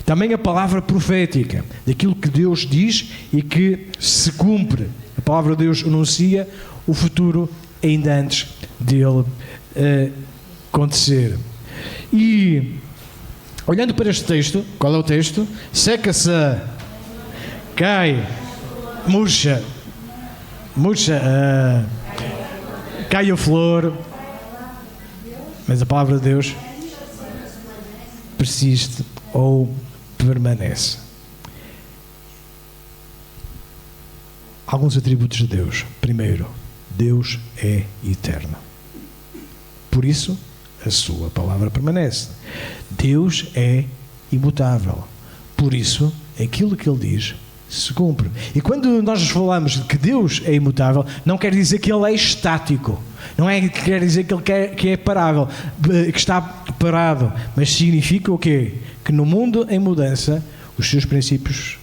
Também a palavra profética, daquilo que Deus diz e que se cumpre. A palavra de Deus anuncia o futuro ainda antes dele acontecer. E, olhando para este texto, qual é o texto? Seca-se, cai, murcha, cai a flor, mas a palavra de Deus persiste ou permanece. Alguns atributos de Deus. Primeiro, Deus é eterno. Por isso, a sua palavra permanece. Deus é imutável. Por isso, aquilo que Ele diz se cumpre. E quando nós falamos de que Deus é imutável, não quer dizer que Ele é estático. Não é que quer dizer que Ele que é parável, que está parado. Mas significa o quê? Que no mundo em mudança, os seus princípios,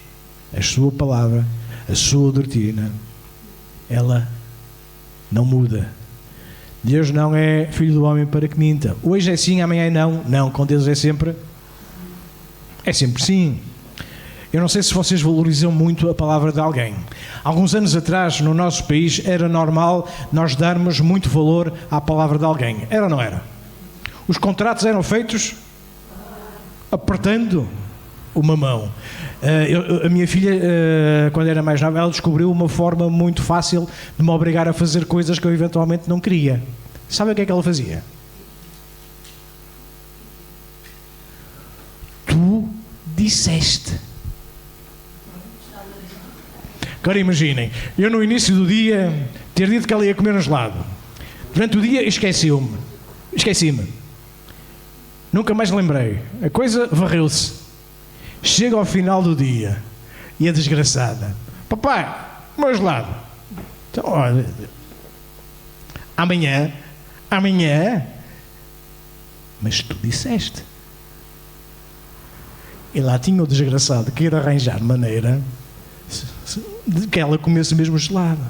a sua palavra, a sua doutrina, ela não muda. Deus não é filho do homem para que minta. Hoje é sim, amanhã é não. Não, com Deus é sempre sim. Eu não sei se vocês valorizam muito a palavra de alguém. Alguns anos atrás, no nosso país, era normal nós darmos muito valor à palavra de alguém. Era ou não era? Os contratos eram feitos apertando uma mão. A minha filha, quando era mais nova, ela descobriu uma forma muito fácil de me obrigar a fazer coisas que eu eventualmente não queria. Sabe o que é que ela fazia? Tu disseste. Agora imaginem, eu no início do dia ter dito que ela ia comer um gelado. Durante o dia esqueci-me. Nunca mais lembrei. A coisa varreu-se. Chega ao final do dia e a desgraçada: papai, meu gelado. Então, olha, amanhã, mas tu disseste. E lá tinha o desgraçado que ir arranjar maneira de que ela comesse mesmo gelado.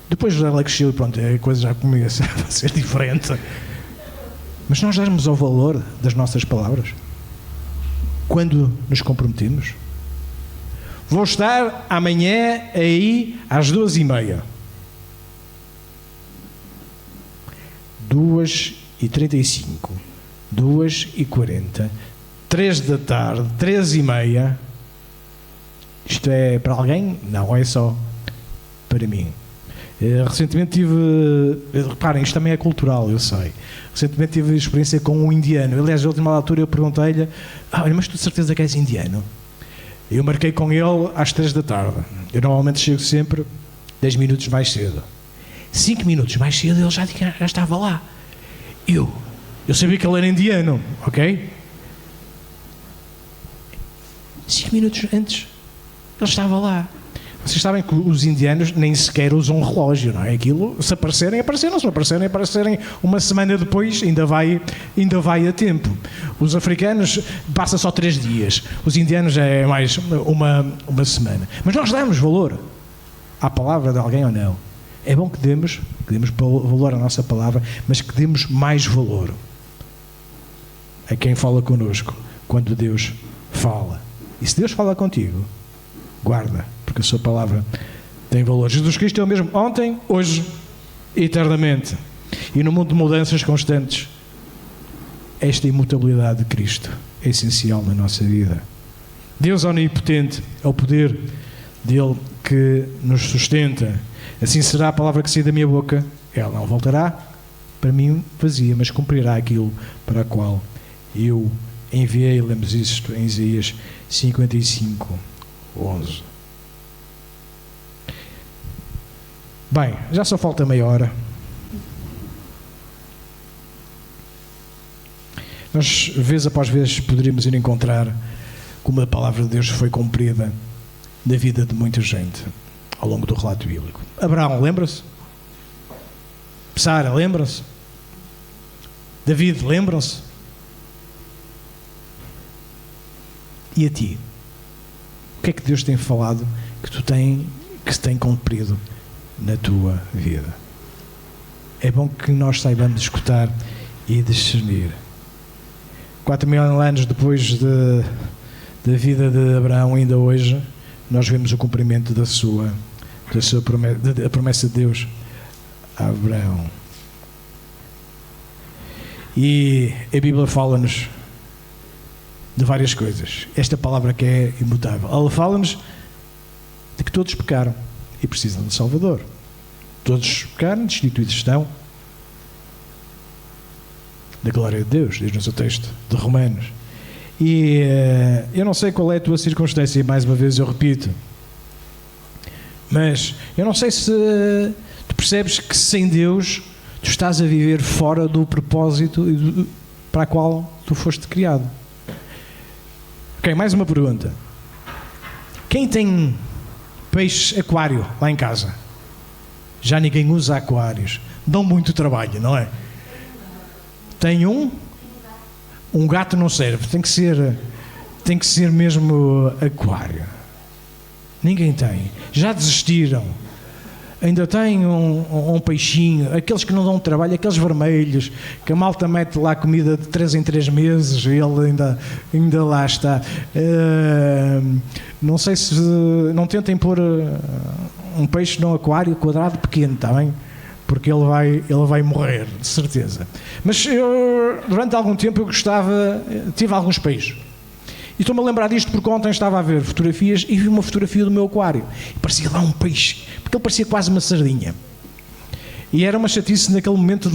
Depois ela cresceu e pronto, a coisa já começa a ser diferente. Mas nós damos ao valor das nossas palavras quando nos comprometemos. Vou estar amanhã aí às 2h30. 2h35, 2h40, 3 da tarde, 3h30. Isto é para alguém? Não, é só para mim. Recentemente reparem, isto também é cultural, eu sei. Recentemente tive experiência com um indiano. Aliás, na última altura eu perguntei-lhe: olha, mas tu de certeza que és indiano? Eu marquei com ele às 3 da tarde. Eu normalmente chego sempre 10 minutos mais cedo. 5 minutos mais cedo ele já estava lá. Eu sabia que ele era indiano, ok? 5 minutos antes ele estava lá. Vocês sabem que os indianos nem sequer usam um relógio, não é? Aquilo, se aparecerem, apareceram. Se não aparecerem uma semana depois, ainda vai a tempo. Os africanos passa só 3 dias. Os indianos é mais uma semana. Mas nós damos valor à palavra de alguém ou não? É bom que demos valor à nossa palavra, mas que demos mais valor a quem fala connosco quando Deus fala. E se Deus fala contigo, guarda, porque a sua palavra tem valor. Jesus Cristo é o mesmo ontem, hoje e eternamente. E no mundo de mudanças constantes, esta imutabilidade de Cristo é essencial na nossa vida. Deus onipotente é o poder dele que nos sustenta. Assim será a palavra que sai da minha boca. Ela não voltará para mim vazia, mas cumprirá aquilo para a qual eu enviei. Lemos isto em Isaías 55:11. Bem, já só falta meia hora. Nós, vez após vez, poderíamos ir encontrar como a palavra de Deus foi cumprida na vida de muita gente ao longo do relato bíblico. Abraão, lembra-se? Sara, lembram-se? David, lembram-se? E a ti? O que é que Deus tem falado que se tem cumprido na tua vida? É bom que nós saibamos escutar e discernir. 4.000 anos depois da vida de Abraão, ainda hoje, nós vemos o cumprimento da promessa de Deus a Abraão. E a Bíblia fala-nos de várias coisas. Esta palavra que é imutável. Ela fala-nos de que todos pecaram e precisam de Salvador. Todos pecaram, destituídos estão da glória de Deus, diz-nos o texto de Romanos. E eu não sei qual é a tua circunstância, e mais uma vez eu repito, mas eu não sei se tu percebes que sem Deus tu estás a viver fora do propósito para o qual tu foste criado. Ok, mais uma pergunta. Quem tem peixe aquário lá em casa? Já ninguém usa aquários. Dão muito trabalho, não é? Tem um gato não serve. Tem que ser mesmo aquário. Ninguém tem. Já desistiram. Ainda tem um peixinho, aqueles que não dão trabalho, aqueles vermelhos, que a malta mete lá comida de 3 em 3 meses e ele ainda lá está. Não sei se não tentem pôr um peixe num aquário quadrado pequeno, está bem? Porque ele vai morrer, de certeza. Mas durante algum tempo tive alguns peixes. E estou-me a lembrar disto porque ontem estava a ver fotografias e vi uma fotografia do meu aquário. E parecia lá um peixe, porque ele parecia quase uma sardinha. E era uma chatice naquele momento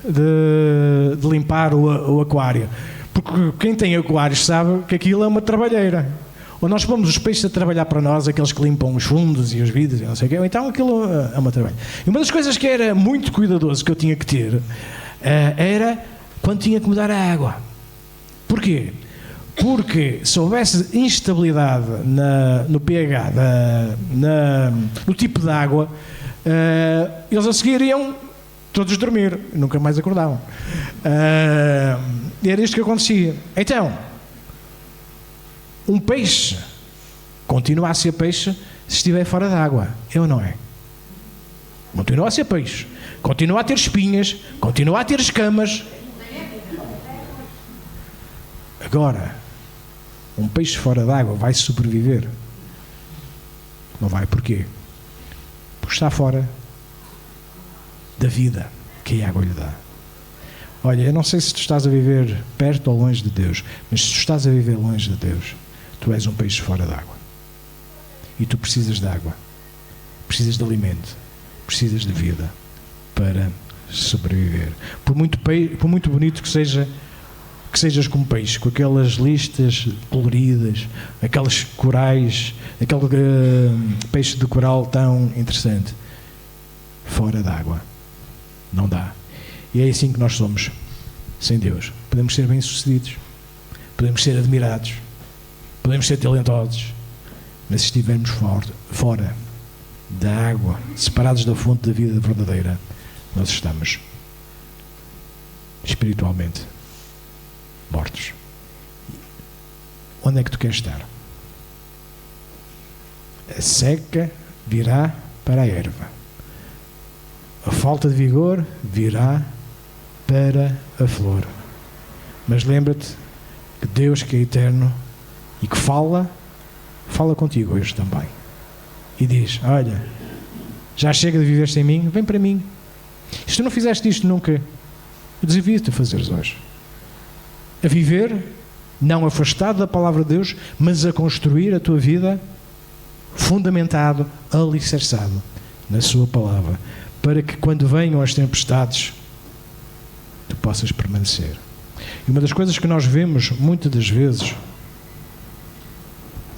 de limpar o aquário. Porque quem tem aquários sabe que aquilo é uma trabalheira. Ou nós pomos os peixes a trabalhar para nós, aqueles que limpam os fundos e os vidros e não sei o quê. Então aquilo é uma trabalho. E uma das coisas que era muito cuidadoso que eu tinha que ter era quando tinha que mudar a água. Porquê? Porque se houvesse instabilidade no pH, no tipo de água, eles a seguir iam todos dormir, nunca mais acordavam. E era isto que acontecia. Então, um peixe continua a ser peixe se estiver fora da água, é ou não é? Continua a ser peixe, continua a ter espinhas, continua a ter escamas. Agora, um peixe fora d'água vai sobreviver? Não vai, porquê? Porque está fora da vida que a água lhe dá. Olha, eu não sei se tu estás a viver perto ou longe de Deus, mas se tu estás a viver longe de Deus, tu és um peixe fora d'água. E tu precisas de água, precisas de alimento, precisas de vida para sobreviver. Por muito bonito que sejas como peixe, com aquelas listas coloridas, aqueles corais, aquele peixe de coral tão interessante, fora d'água, não dá. E é assim que nós somos sem Deus. Podemos ser bem-sucedidos, podemos ser admirados, podemos ser talentosos, mas se estivermos fora da água, separados da fonte da vida verdadeira, nós estamos espiritualmente mortos. Onde é que tu queres estar? A seca virá para a erva. A falta de vigor virá para a flor. Mas lembra-te que Deus, que é eterno e que fala contigo hoje também. E diz, olha, já chega de viver sem mim, vem para mim. Se tu não fizeste isto nunca, eu desafio-te a fazeres hoje. a viver, não afastado da palavra de Deus, mas a construir a tua vida fundamentado, alicerçado na sua palavra, para que quando venham as tempestades, tu possas permanecer. E uma das coisas que nós vemos muitas das vezes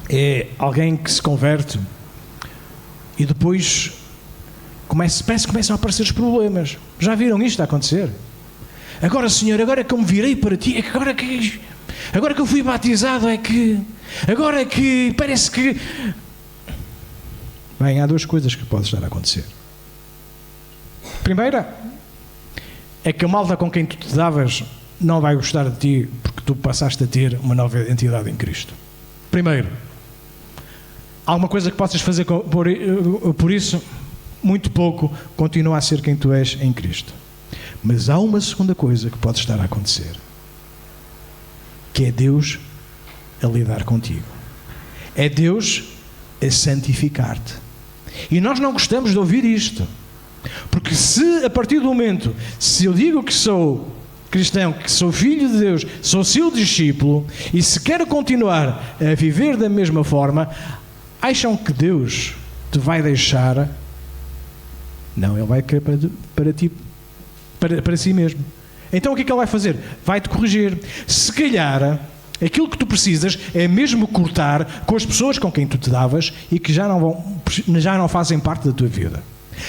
é alguém que se converte e depois parece que começam a aparecer os problemas. Já viram isto a acontecer? Agora, Senhor, agora que eu me virei para Ti, é que agora que eu fui batizado, agora que parece que... Bem, há duas coisas que podem estar a acontecer. Primeira, é que a malta com quem tu te davas não vai gostar de ti porque tu passaste a ter uma nova identidade em Cristo. Primeiro, alguma coisa que possas fazer por isso? Muito pouco, continua a ser quem tu és em Cristo. Mas há uma segunda coisa que pode estar a acontecer, que é Deus a lidar contigo. É Deus a santificar-te. E nós não gostamos de ouvir isto. Porque se a partir do momento, se eu digo que sou cristão, que sou filho de Deus, sou seu discípulo, e se quero continuar a viver da mesma forma, acham que Deus te vai deixar? Não, Ele vai querer para ti, para si mesmo. Então o que é que Ele vai fazer? Vai-te corrigir. Se calhar, aquilo que tu precisas é mesmo cortar com as pessoas com quem tu te davas e que já não fazem parte da tua vida.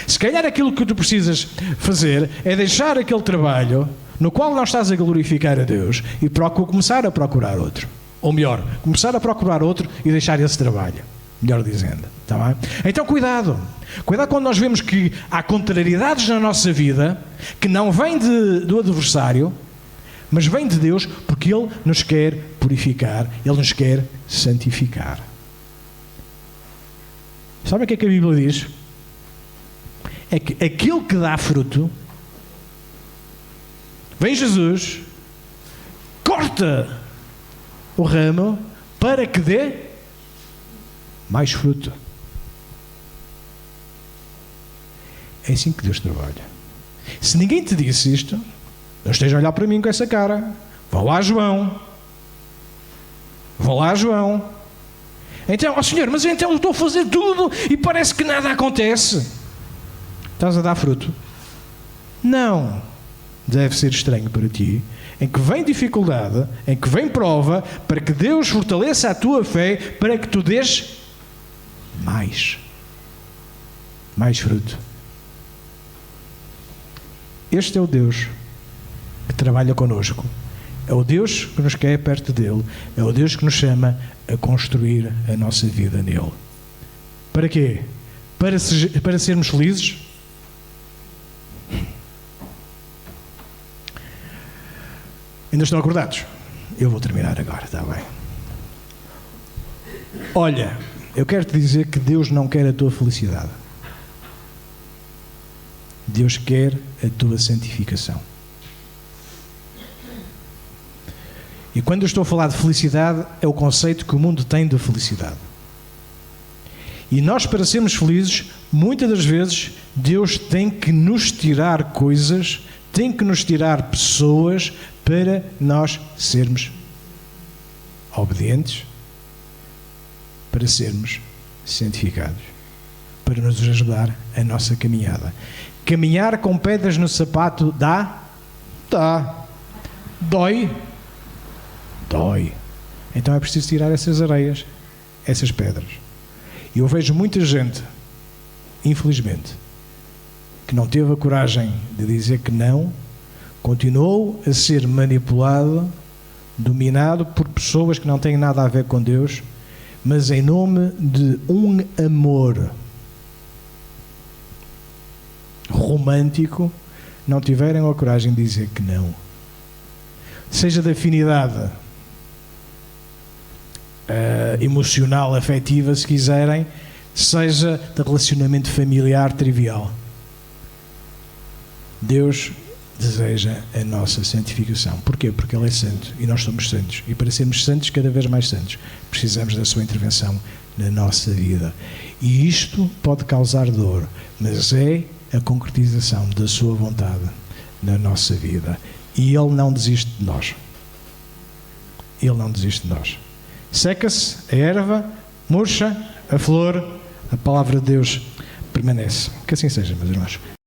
Se calhar aquilo que tu precisas fazer é deixar aquele trabalho no qual não estás a glorificar a Deus e começar a procurar outro. Ou melhor, começar a procurar outro e deixar esse trabalho. Melhor dizendo. Está bem? Então cuidado. Cuidado quando nós vemos que há contrariedades na nossa vida que não vêm do adversário, mas vêm de Deus, porque Ele nos quer purificar, Ele nos quer santificar. Sabe o que é que a Bíblia diz? É que aquilo que dá fruto, vem Jesus, corta o ramo para que dê mais fruto. É assim que Deus trabalha. Se ninguém te disse isto, não esteja a olhar para mim com essa cara. Vá lá, João. Vá lá, João. Então, ó Senhor, mas então eu estou a fazer tudo e parece que nada acontece. Estás a dar fruto? Não. Deve ser estranho para ti, em que vem dificuldade, em que vem prova, para que Deus fortaleça a tua fé, para que tu dês mais fruto. Este é o Deus que trabalha connosco. É o Deus que nos quer perto dele. É o Deus que nos chama a construir a nossa vida nele. Para quê? Para sermos felizes? Ainda estão acordados? Eu vou terminar agora, está bem? Olha, eu quero te dizer que Deus não quer a tua felicidade. Deus quer a tua santificação. E quando eu estou a falar de felicidade, é o conceito que o mundo tem de felicidade. E nós, para sermos felizes, muitas das vezes, Deus tem que nos tirar coisas, tem que nos tirar pessoas para nós sermos obedientes, para sermos santificados, para nos ajudar a nossa caminhada. Caminhar com pedras no sapato dá? Dá. Dói? Dói. Então é preciso tirar essas areias, essas pedras. E eu vejo muita gente, infelizmente, que não teve a coragem de dizer que não, continuou a ser manipulado, dominado por pessoas que não têm nada a ver com Deus, mas em nome de um amor romântico, não tiveram a coragem de dizer que não. Seja de afinidade emocional, afetiva, se quiserem, seja de relacionamento familiar trivial. Deus deseja a nossa santificação. Porquê? Porque Ele é santo e nós somos santos. E para sermos santos, cada vez mais santos, precisamos da sua intervenção na nossa vida. E isto pode causar dor, mas é a concretização da sua vontade na nossa vida. E Ele não desiste de nós. Ele não desiste de nós. Seca-se a erva, murcha a flor, a palavra de Deus permanece. Que assim seja, meus irmãos.